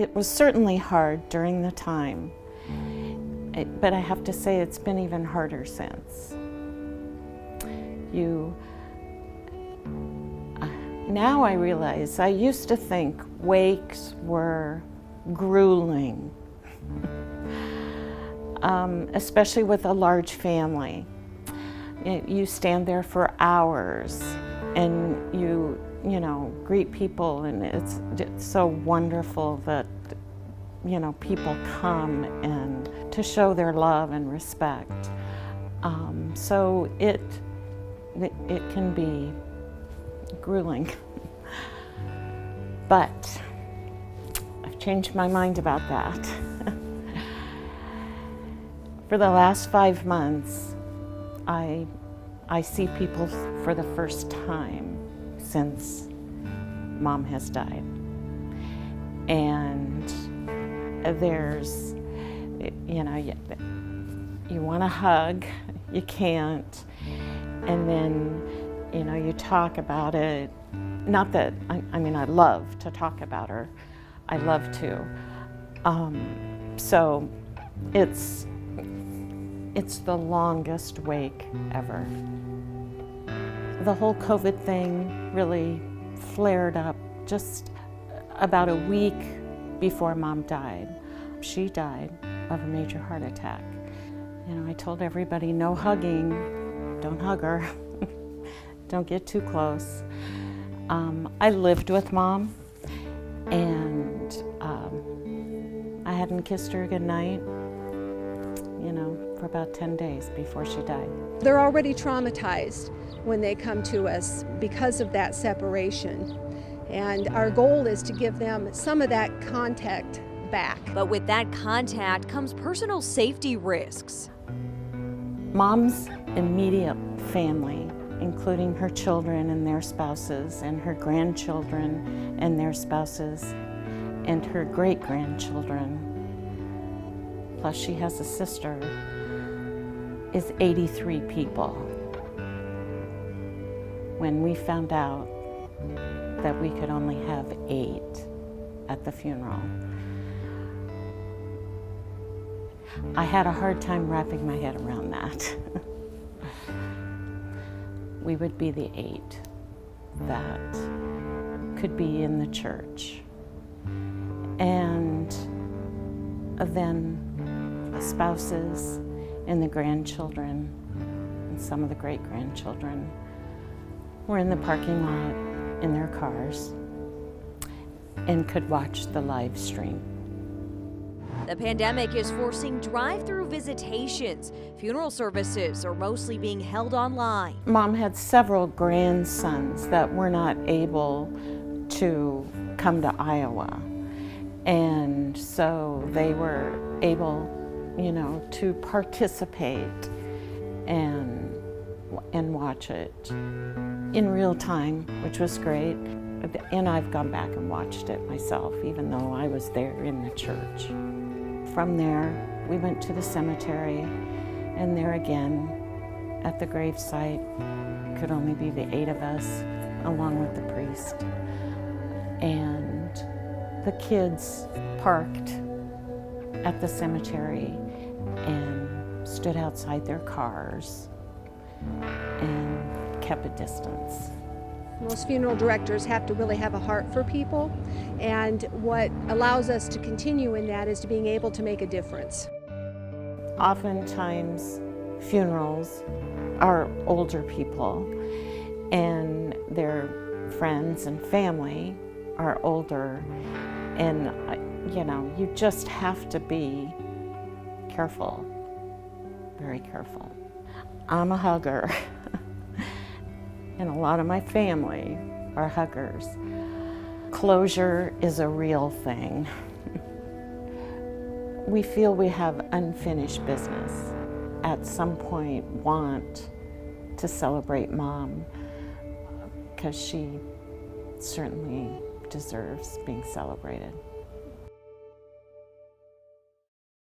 It was certainly hard during the time, but I have to say it's been even harder since. Now I realize I used to think wakes were grueling, especially with a large family. You stand there for hours and you greet people, and it's so wonderful that people come and to show their love and respect. So it can be grueling, but I've changed my mind about that. For the last 5 months, I see people for the first time since Mom has died. And there's, you want to hug, you can't, and then, you talk about it. Not that, I love to talk about her. I love to. So it's the longest wake ever. The whole COVID thing really flared up just about a week before Mom died. She died of a major heart attack. I told everybody, no hugging, don't hug her, don't get too close. I lived with Mom, and I hadn't kissed her goodnight, for about 10 days before she died. They're already traumatized when they come to us because of that separation. And our goal is to give them some of that contact back. But with that contact comes personal safety risks. Mom's immediate family, including her children and their spouses, and her grandchildren and their spouses, and her great-grandchildren, plus she has a sister, is 83 people. When we found out that we could only have 8 at the funeral, I had a hard time wrapping my head around that. We would be the 8 that could be in the church. And then the spouses and the grandchildren and some of the great-grandchildren were in the parking lot in their cars and could watch the live stream. The pandemic is forcing drive-through visitations. Funeral services are mostly being held online. Mom had several grandsons that were not able to come to Iowa. And so they were able, to participate and watch it in real time, which was great. And I've gone back and watched it myself, even though I was there in the church. From there, we went to the cemetery, and there again, at the gravesite, could only be the 8 of us, along with the priest. And the kids parked at the cemetery and stood outside their cars and kept a distance. Most funeral directors have to really have a heart for people, and what allows us to continue in that is to being able to make a difference. Oftentimes, funerals are older people, and their friends and family are older, and you just have to be careful, very careful. I'm a hugger. And a lot of my family are huggers. Closure is a real thing. We feel we have unfinished business. At some point, want to celebrate Mom, because she certainly deserves being celebrated.